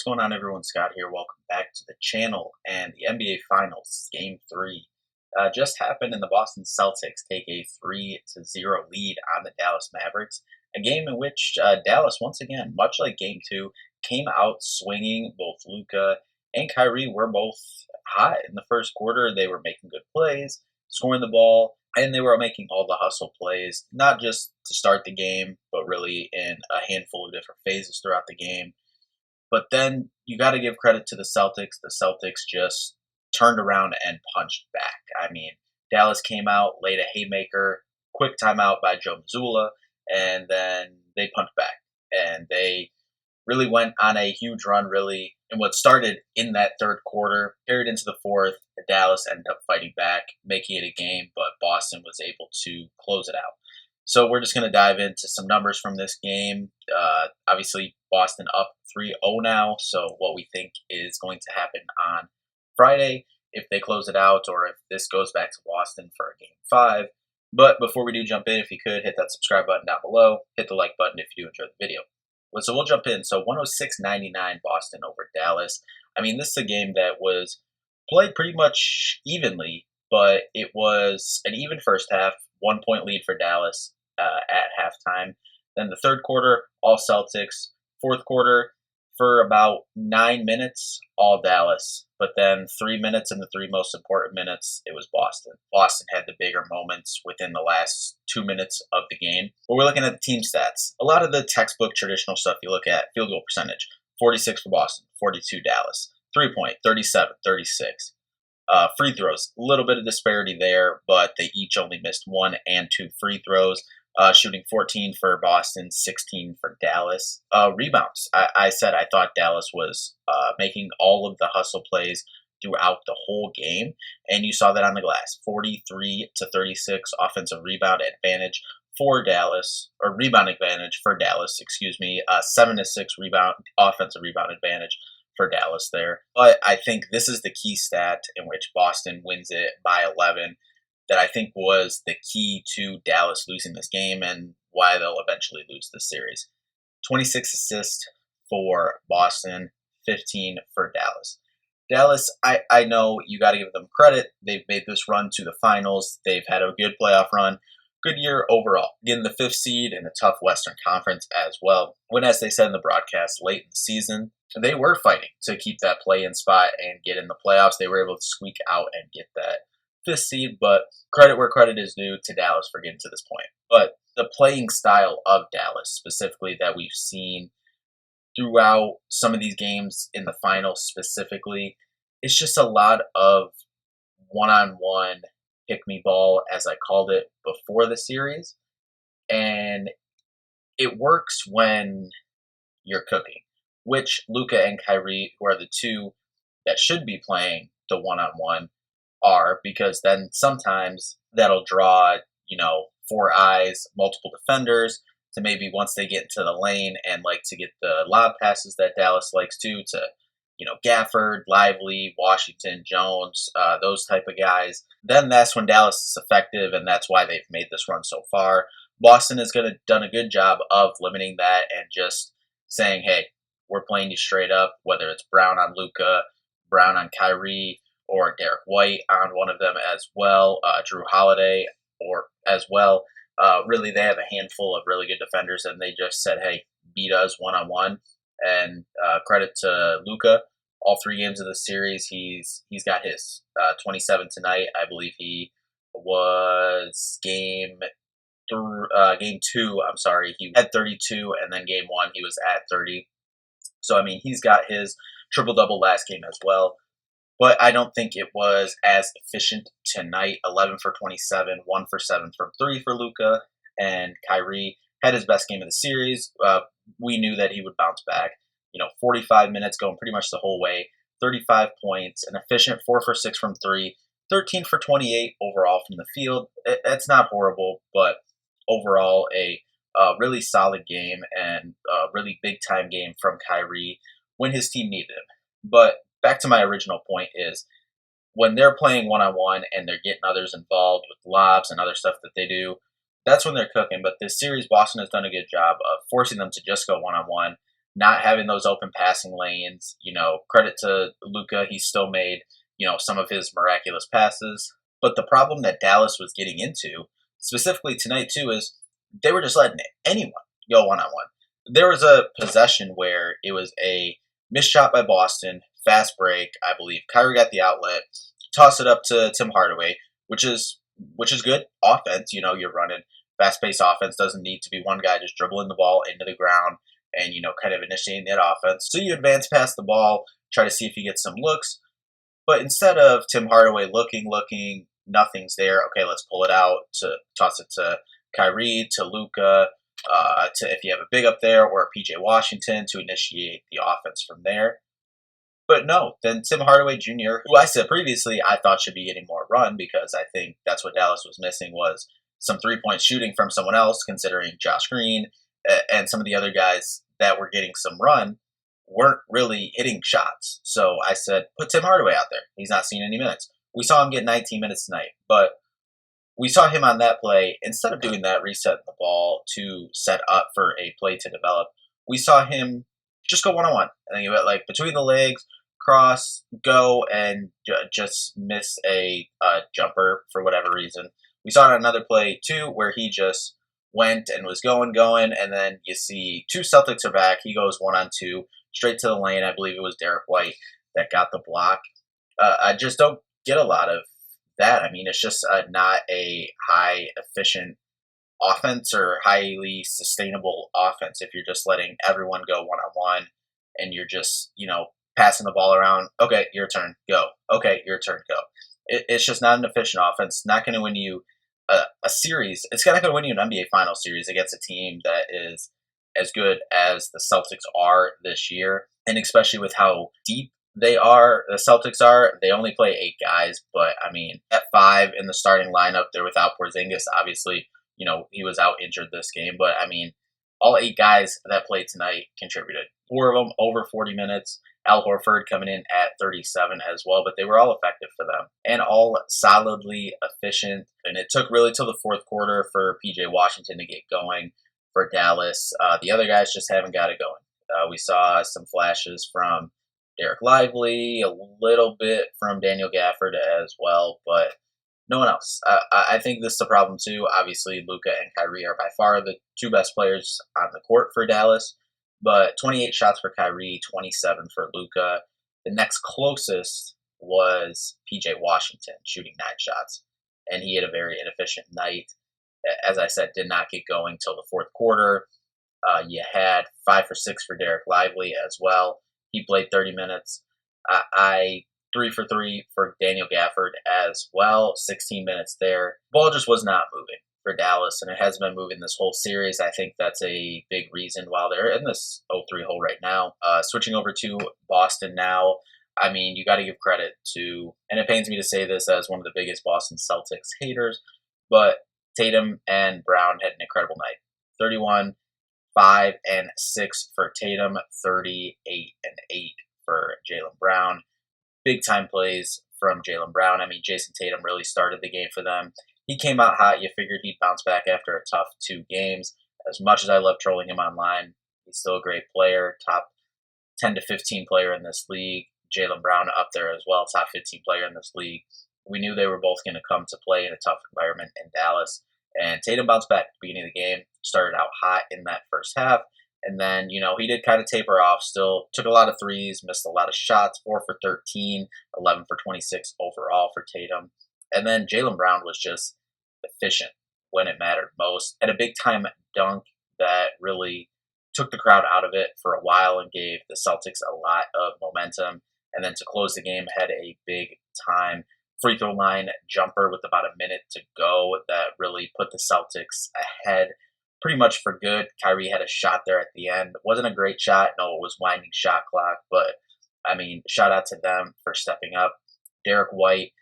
going on, everyone? Scott here. Welcome back to the channel. And the NBA Finals, Game 3, just happened, and the Boston Celtics take a 3-0 lead on the Dallas Mavericks. A game in which Dallas, once again, much like Game 2, came out swinging. Both Luka and Kyrie were both hot in the first quarter. They were making good plays, scoring the ball, and they were making all the hustle plays, not just to start the game, but really in a handful of different phases throughout the game. But then you got to give credit to the Celtics. The Celtics just turned around and punched back. I mean, Dallas came out, laid a haymaker, quick timeout by Joe Mazzulla, and then they punched back. And they really went on a huge run, really. And what started in that third quarter carried into the fourth. Dallas ended up fighting back, making it a game, but Boston was able to close it out. So we're just going to dive into some numbers from this game. Obviously, Boston up 3-0 now. So what we think is going to happen on Friday, if they close it out, or if this goes back to Boston for a Game 5. But before we do jump in, if you could, hit that subscribe button down below. Hit the like button if you do enjoy the video. So we'll jump in. So 106-99 Boston over Dallas. I mean, this is a game that was played pretty much evenly, but it was an even first half, 1 point lead for Dallas at halftime. Then the third quarter, all Celtics. Fourth quarter, for about 9 minutes, all Dallas. But then 3 minutes in the three most important minutes, it was Boston. Boston had the bigger moments within the last 2 minutes of the game. But we're looking at the team stats. A lot of the textbook traditional stuff you look at, field goal percentage, 46 for Boston, 42 Dallas. 3-point, 37, 36. Free throws, a little bit of disparity there, but they each only missed 1 and 2 free throws. Shooting 14 for Boston, 16 for Dallas. Rebounds, I said I thought Dallas was making all of the hustle plays throughout the whole game, and you saw that on the glass. 43-36 offensive rebound advantage for Dallas, or rebound advantage for Dallas, 7-6 offensive rebound advantage for Dallas there. But I think this is the key stat in which Boston wins it by 11 that I think was the key to Dallas losing this game and why they'll eventually lose this series. 26 assists for Boston, 15 for Dallas. Dallas, I know you got to give them credit. They've made this run to the finals. They've had a good playoff run. Good year overall. Getting the 5th seed in a tough Western Conference as well. When, as they said in the broadcast, late in the season, they were fighting to keep that play-in spot and get in the playoffs. They were able to squeak out and get that 5th seed, but credit where credit is due to Dallas for getting to this point. But the playing style of Dallas, specifically that we've seen throughout some of these games in the finals specifically, it's just a lot of one-on-one pick-me ball, as I called it before the series. And it works when you're cooking, which Luka and Kyrie, who are the two that should be playing the one-on-one, are, because then sometimes that'll draw, 4 eyes, multiple defenders, to maybe once they get into the lane and like to get the lob passes that Dallas likes to Gafford, Lively, Washington, Jones, those type of guys. Then that's when Dallas is effective, and that's why they've made this run so far. Boston has done a good job of limiting that and just saying, hey, we're playing you straight up, whether it's Brown on Luka, Brown on Kyrie, or Derek White on one of them as well, Drew Holiday or as well. Really, they have a handful of really good defenders, and they just said, hey, beat us one-on-one. And credit to Luka. All 3 games of the series, he's got his 27 tonight. I believe he was game 2. I'm sorry, he had 32, and then game 1 he was at 30. So I mean, he's got his triple-double last game as well. But I don't think it was as efficient tonight. 11 for 27, 1 for 7 from 3 for Luka, and Kyrie had his best game of the series. We knew that he would bounce back. 45 minutes going pretty much the whole way. 35 points, an efficient 4 for 6 from 3, 13 for 28 overall from the field. It's not horrible, but overall a really solid game and a really big-time game from Kyrie when his team needed him. But back to my original point is, when they're playing one-on-one and they're getting others involved with lobs and other stuff that they do, that's when they're cooking. But this series, Boston has done a good job of forcing them to just go one-on-one. not having those open passing lanes. Credit to Luka, he still made, some of his miraculous passes. But the problem that Dallas was getting into, specifically tonight too, is they were just letting anyone go one-on-one. There was a possession where it was a missed shot by Boston, fast break, I believe. Kyrie got the outlet, toss it up to Tim Hardaway, which is good offense. You're running fast-paced offense. Doesn't need to be one guy just dribbling the ball into the ground and kind of initiating that offense. So you advance past the ball, try to see if you get some looks. But instead of Tim Hardaway looking, nothing's there. Okay, let's pull it out to toss it to Kyrie, to Luka, to if you have a big up there, or PJ Washington to initiate the offense from there. But no, then Tim Hardaway Jr., who I said previously I thought should be getting more run because I think that's what Dallas was missing, was some three-point shooting from someone else, considering Josh Green and some of the other guys that were getting some run weren't really hitting shots. So I said, put Tim Hardaway out there. He's not seeing any minutes. We saw him get 19 minutes tonight, but we saw him on that play. Instead of doing that, resetting the ball to set up for a play to develop, we saw him just go one-on-one. And then you went like between the legs, cross, go, and just miss a jumper for whatever reason. We saw it on another play too, where he just went and was going, and then you see two Celtics are back. He goes 1-on-2 straight to the lane. I believe it was Derek White that got the block. I just don't get a lot of that. I mean, it's just not a high efficient offense or highly sustainable offense if you're just letting everyone go one-on-one and you're just, passing the ball around. Okay, your turn, go. Okay, your turn, go. It's just not an efficient offense. Not going to win you a series. It's not going to win you an NBA Finals series against a team that is as good as the Celtics are this year, and especially with how deep the Celtics are. They only play 8 guys, but I mean, at 5 in the starting lineup, they're without Porzingis. Obviously, he was out injured this game, but I mean, all 8 guys that played tonight contributed. 4 of them over 40 minutes. Al Horford coming in at 37 as well, but they were all effective for them and all solidly efficient. And it took really till the fourth quarter for PJ Washington to get going for Dallas. The other guys just haven't got it going. We saw some flashes from Derek Lively, a little bit from Daniel Gafford as well, but no one else. I think this is a problem too. Obviously, Luka and Kyrie are by far the 2 best players on the court for Dallas, but 28 shots for Kyrie, 27 for Luka. The next closest was PJ Washington, shooting 9 shots, and he had a very inefficient night. As I said, did not get going till the fourth quarter. You had 5 for 6 for Derek Lively as well. He played 30 minutes. I 3 for 3 for Daniel Gafford as well, 16 minutes there. Ball just was not moving for Dallas, and it hasn't been moving this whole series. I think that's a big reason why they're in this 0-3 hole right now. Switching over to Boston now, I mean, you got to give credit to, and it pains me to say this as one of the biggest Boston Celtics haters, but Tatum and Brown had an incredible night. 31, 5, and 6 for Tatum, 38 and 8 for Jaylen Brown. Big time plays from Jaylen Brown. I mean, Jason Tatum really started the game for them. He came out hot. You figured he'd bounce back after a tough 2 games. As much as I love trolling him online, he's still a great player. Top 10 to 15 player in this league. Jaylen Brown up there as well, top 15 player in this league. We knew they were both going to come to play in a tough environment in Dallas. And Tatum bounced back at the beginning of the game, started out hot in that first half. And then, he did kind of taper off, still took a lot of threes, missed a lot of shots, 4 for 13, 11 for 26 overall for Tatum. And then Jaylen Brown was just efficient when it mattered most. Had a big time dunk that really took the crowd out of it for a while and gave the Celtics a lot of momentum. And then to close the game, had a big time free throw line jumper with about a minute to go that really put the Celtics ahead pretty much for good. Kyrie had a shot there at the end. It wasn't a great shot. No, it was winding shot clock. But, I mean, shout out to them for stepping up. Derek White,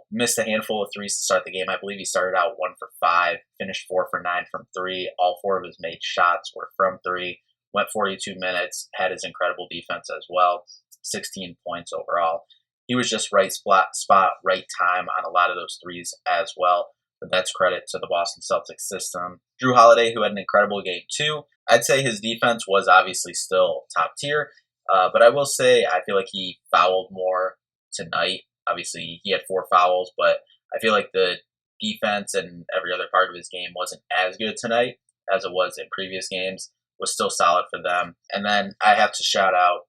missed a handful of threes to start the game. I believe he started out 1 for 5, finished 4 for 9 from 3. All 4 of his made shots were from 3. Went 42 minutes, had his incredible defense as well. 16 points overall. He was just right spot, right time on a lot of those threes as well. but that's credit to the Boston Celtics system. Drew Holiday, who had an incredible game too. I'd say his defense was obviously still top tier, but I will say I feel like he fouled more tonight. Obviously, he had 4 fouls, but I feel like the defense and every other part of his game wasn't as good tonight as it was in previous games. Was still solid for them. And then I have to shout out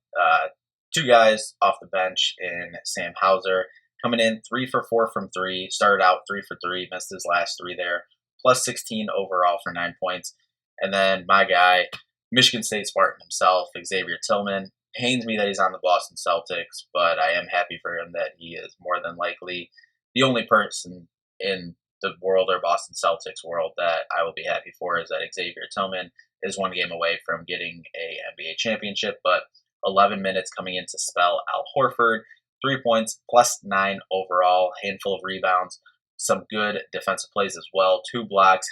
2 guys off the bench in Sam Hauser, coming in 3 for 4 from 3. Started out 3 for 3, missed his last 3 there. Plus 16 overall for 9 points. And then my guy, Michigan State Spartan himself, Xavier Tillman. Pains me that he's on the Boston Celtics, but I am happy for him that he is more than likely the only person in the world or Boston Celtics world that I will be happy for is that Xavier Tillman is 1 game away from getting a NBA championship, but 11 minutes coming in to spell Al Horford, 3 points, plus 9 overall, handful of rebounds, some good defensive plays as well, 2 blocks,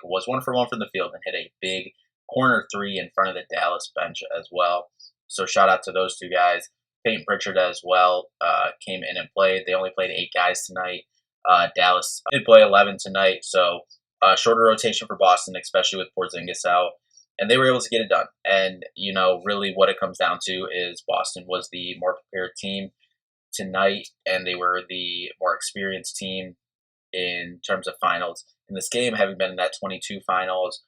was 1 for 1 from the field and hit a big corner 3 in front of the Dallas bench as well. So shout out to those 2 guys. Peyton Pritchard as well came in and played. They only played 8 guys tonight. Dallas did play 11 tonight, so shorter rotation for Boston, especially with Porzingis out, and they were able to get it done. And, really what it comes down to is Boston was the more prepared team tonight, and they were the more experienced team in terms of finals. In this game, having been in that 22 finals,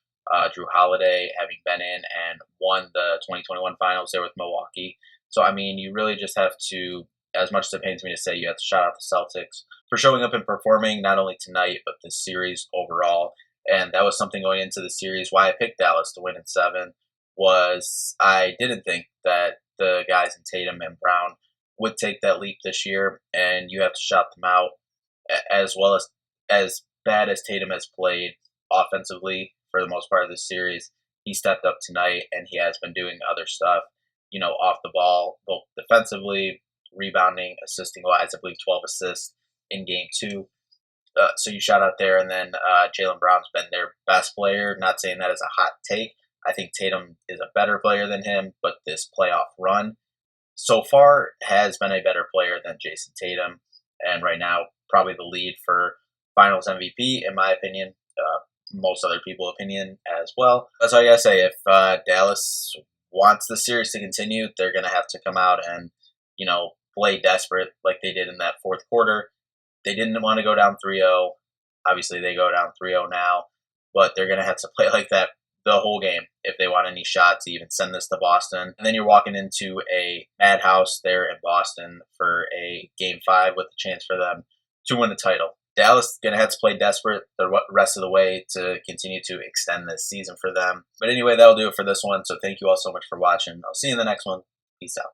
Drew Holiday having been in and won the 2021 finals there with Milwaukee. So, I mean, you really just have to, as much as it pains me to say, you have to shout out the Celtics for showing up and performing not only tonight, but this series overall. And that was something going into the series. Why I picked Dallas to win in 7 was I didn't think that the guys in Tatum and Brown would take that leap this year, and you have to shout them out. As well as bad as Tatum has played offensively for the most part of this series, he stepped up tonight, and he has been doing other stuff, off the ball, both defensively, rebounding, assisting wise. I believe 12 assists in game 2. So you shout out there. And then Jaylen Brown's been their best player. Not saying that as a hot take. I think Tatum is a better player than him, but this playoff run so far has been a better player than Jason Tatum. And right now, probably the lead for Finals MVP, in my opinion. Most other people's opinion as well. That's all I gotta say. If Dallas wants the series to continue, they're gonna have to come out and, play desperate like they did in that 4th quarter. They didn't want to go down 3-0. Obviously, they go down 3-0 now, but they're going to have to play like that the whole game if they want any shot to even send this to Boston. And then you're walking into a madhouse there in Boston for a Game 5 with a chance for them to win the title. Dallas is going to have to play desperate the rest of the way to continue to extend this season for them. But anyway, that'll do it for this one. So thank you all so much for watching. I'll see you in the next one. Peace out.